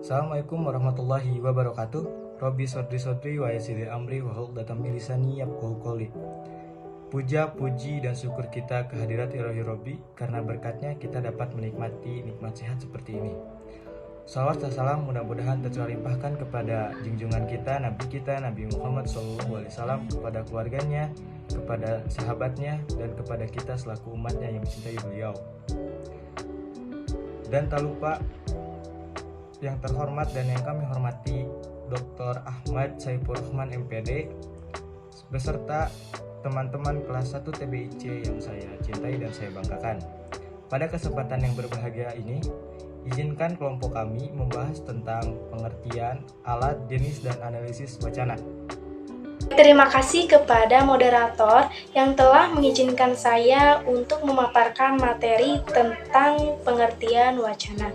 Assalamualaikum warahmatullahi wabarakatuh. Robbi sodri sodri wa yassir amri wa hlul min lisani yafqahu qouli. Puja, puji, dan syukur kita kehadirat Ilahi Robbi, karena berkatnya kita dapat menikmati nikmat sehat seperti ini. Salawat dan salam mudah-mudahan terlimpahkan kepada junjungan kita, Nabi Muhammad SAW, kepada keluarganya, kepada sahabatnya, dan kepada kita selaku umatnya yang mencintai beliau. Dan tak lupa yang terhormat dan yang kami hormati Dr. Ahmad Saifur Rahman MPD beserta teman-teman kelas 1 TBIC yang saya cintai dan saya banggakan. Pada kesempatan yang berbahagia ini, izinkan kelompok kami membahas tentang pengertian, alat, jenis, dan analisis wacana. Terima kasih kepada moderator yang telah mengizinkan saya untuk memaparkan materi tentang pengertian wacana.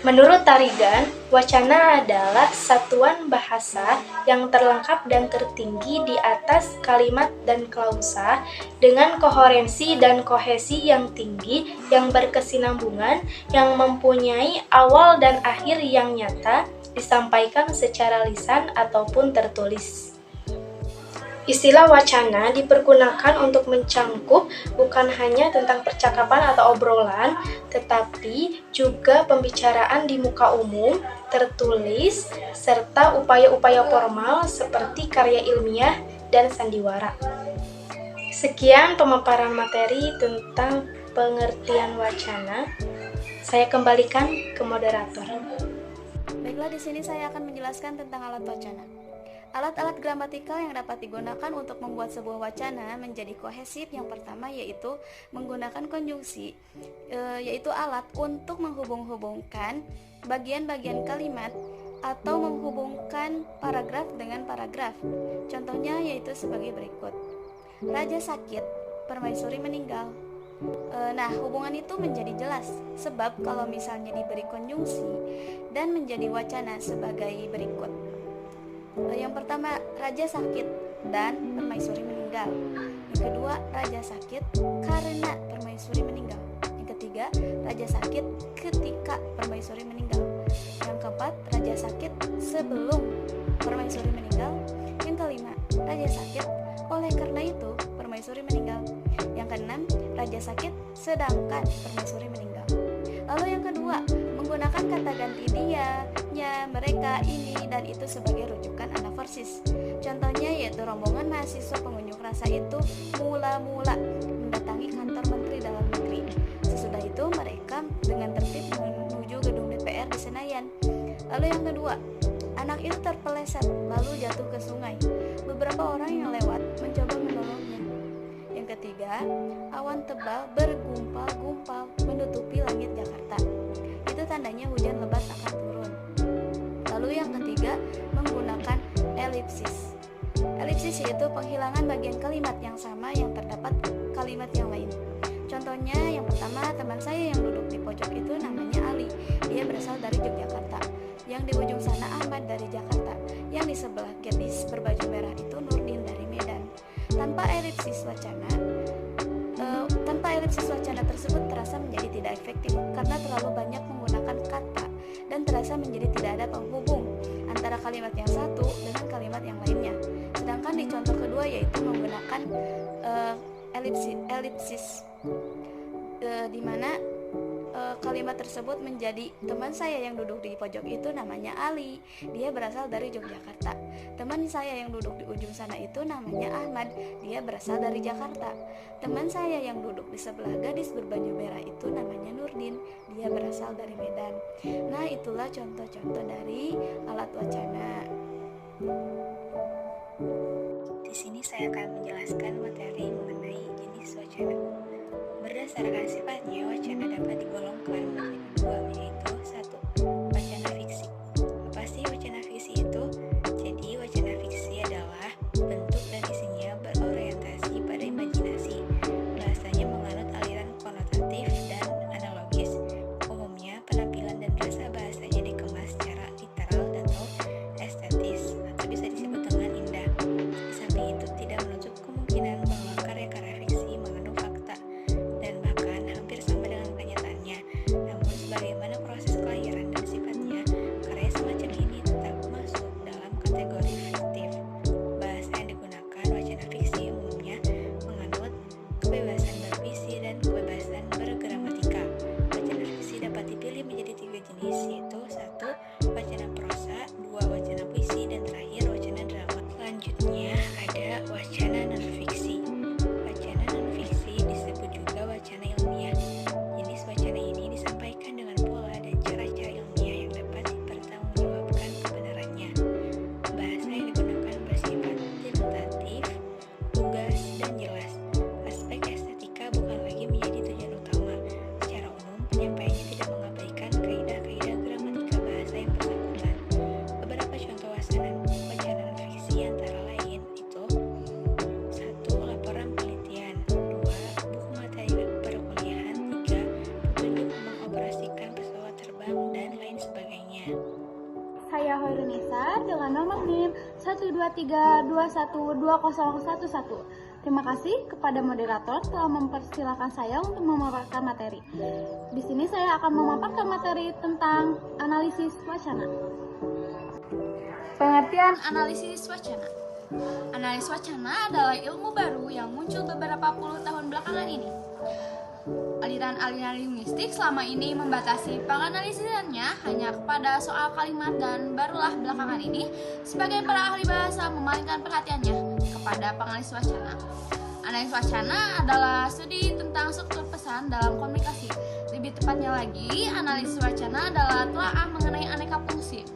Menurut Tarigan, wacana adalah satuan bahasa yang terlengkap dan tertinggi di atas kalimat dan klausa dengan koherensi dan kohesi yang tinggi, yang berkesinambungan, yang mempunyai awal dan akhir yang nyata, disampaikan secara lisan ataupun tertulis. Istilah wacana dipergunakan untuk mencangkup bukan hanya tentang percakapan atau obrolan, tetapi juga pembicaraan di muka umum, tertulis, serta upaya-upaya formal seperti karya ilmiah dan sandiwara. Sekian pemaparan materi tentang pengertian wacana. Saya kembalikan ke moderator. Baiklah, di sini saya akan menjelaskan tentang alat wacana. Alat-alat gramatikal yang dapat digunakan untuk membuat sebuah wacana menjadi kohesif yang pertama yaitu menggunakan konjungsi, yaitu alat untuk menghubung-hubungkan bagian-bagian kalimat atau menghubungkan paragraf dengan paragraf. Contohnya yaitu sebagai berikut. Raja sakit, permaisuri meninggal. Nah, hubungan itu menjadi jelas sebab kalau misalnya diberi konjungsi dan menjadi wacana sebagai berikut. Yang pertama, raja sakit dan permaisuri meninggal. Yang kedua, raja sakit karena permaisuri meninggal. Yang ketiga, raja sakit ketika permaisuri meninggal. Yang keempat, raja sakit sebelum permaisuri meninggal. Yang kelima, raja sakit oleh karena itu permaisuri meninggal. Yang keenam, raja sakit sedangkan permaisuri meninggal. Lalu yang kedua, menggunakan kata ganti dia, nya, mereka, ini, dan itu sebagai rujukan anaforsis. Contohnya yaitu rombongan mahasiswa pengunjuk rasa itu mula-mula mendatangi kantor Menteri Dalam Negeri. Sesudah itu mereka dengan tertib menuju gedung DPR di Senayan. Lalu yang kedua, anak itu terpeleset lalu jatuh ke sungai. Beberapa orang yang lewat mencoba menolongnya. Yang ketiga, awan tebal bergumpal-gumpal menutupi langit Jakarta. Itu tandanya hujan lebat akan turun. Lalu yang ketiga, menggunakan elipsis. Elipsis yaitu penghilangan bagian kalimat yang sama yang terdapat kalimat yang lain. Contohnya yang pertama, teman saya yang duduk di pojok itu namanya Ali. Dia berasal dari Yogyakarta. Yang di ujung sana Ahmad dari Jakarta. Yang di sebelah gadis berbaju merah itu Nurdin dari Medan. Tanpa elipsis wacana tersebut terasa menjadi tidak efektif karena terlalu banyak menggunakan kata dan terasa menjadi tidak ada penghubung antara kalimat yang satu dengan kalimat yang lainnya. Sedangkan di contoh kedua yaitu menggunakan elipsis di mana kalimat tersebut menjadi teman saya yang duduk di pojok itu namanya Ali, dia berasal dari Yogyakarta. Teman saya yang duduk di ujung sana itu namanya Ahmad, dia berasal dari Jakarta. Teman saya yang duduk di sebelah gadis berbaju merah itu namanya Nurdin, dia berasal dari Medan. Nah, itulah contoh-contoh dari alat wacana. Di sini saya akan menjelaskan materi mengenai jenis wacana. Berdasarkan sifatnya, wacana dapat digolongkan menjadi dua, yaitu 1. Wacana fiksi. Apa sih wacana fiksi itu? Jadi, wacana fiksi adalah bentuk dan isinya berorientasi pada imajinasi. Bahasanya menganut aliran konotatif dan analogis. Umumnya, penampilan dan rasa bahasanya dikemas secara literal atau estetis, atau bisa disebut dengan indah. Di samping itu, tidak menutup kemungkinan bahwa karya-karya fiksi mengandung fakta dan bahkan hampir sama dengan kenyataannya. Namun sebagaimana 103212011. Terima kasih kepada moderator telah mempersilahkan saya untuk memaparkan materi. Di sini saya akan memaparkan materi tentang analisis wacana. Pengertian analisis wacana. Analisis wacana adalah ilmu baru yang muncul beberapa puluh tahun belakangan ini. Aliran-aliran linguistik selama ini membatasi penganalisisannya hanya kepada soal kalimat dan barulah belakangan ini sebagai para ahli bahasa memalingkan perhatiannya kepada penganalisis wacana. Analisis wacana adalah studi tentang struktur pesan dalam komunikasi. Lebih tepatnya lagi, analisis wacana adalah telaah mengenai aneka fungsi.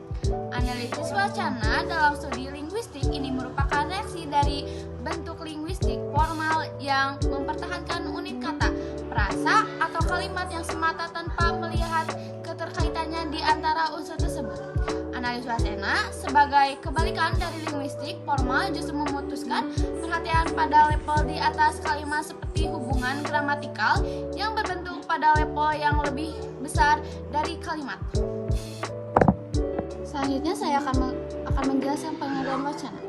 Analisis wacana dalam studi linguistik ini merupakan reaksi dari bentuk linguistik formal yang mempertahankan unit kata, frasa, atau kalimat yang semata tanpa melihat keterkaitannya di antara unsur tersebut. Analisis wacana sebagai kebalikan dari linguistik formal justru memutuskan perhatian pada level di atas kalimat seperti hubungan gramatikal yang berbentuk pada level yang lebih besar dari kalimat. Selanjutnya saya akan menjelaskan pengertian wacana.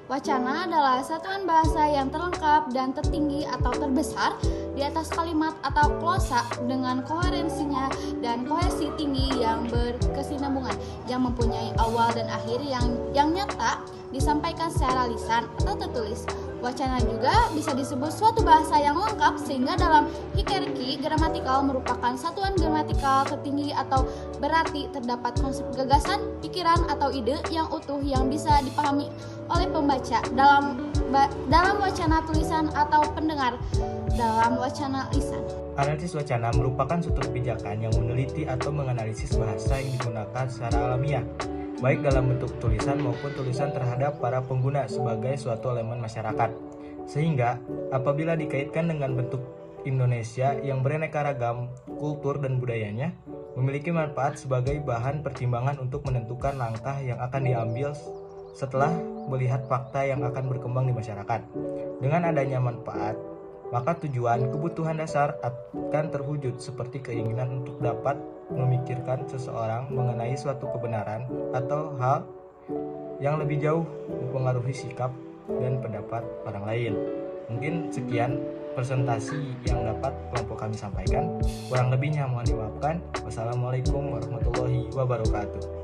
Wacana adalah satuan bahasa yang terlengkap dan tertinggi atau terbesar di atas kalimat atau klosa dengan koherensinya dan kohesi tinggi yang berkesinambungan, yang mempunyai awal dan akhir yang nyata disampaikan secara lisan atau tertulis. Wacana juga bisa disebut suatu bahasa yang lengkap sehingga dalam hierarki gramatikal merupakan satuan gramatikal tertinggi atau berarti terdapat konsep gagasan, pikiran atau ide yang utuh yang bisa dipahami oleh pembaca dalam wacana tulisan atau pendengar dalam wacana lisan. Analisis wacana merupakan suatu kebijakan yang meneliti atau menganalisis bahasa yang digunakan secara alamiah, baik dalam bentuk tulisan maupun tulisan terhadap para pengguna sebagai suatu elemen masyarakat. Sehingga apabila dikaitkan dengan bentuk Indonesia yang beraneka ragam kultur dan budayanya, memiliki manfaat sebagai bahan pertimbangan untuk menentukan langkah yang akan diambil setelah melihat fakta yang akan berkembang di masyarakat. Dengan adanya manfaat, maka tujuan kebutuhan dasar akan terwujud seperti keinginan untuk dapat memikirkan seseorang mengenai suatu kebenaran atau hal yang lebih jauh mempengaruhi sikap dan pendapat orang lain. Mungkin sekian presentasi yang dapat kelompok kami sampaikan. Kurang lebihnya mohon dimaafkan. Wassalamualaikum warahmatullahi wabarakatuh.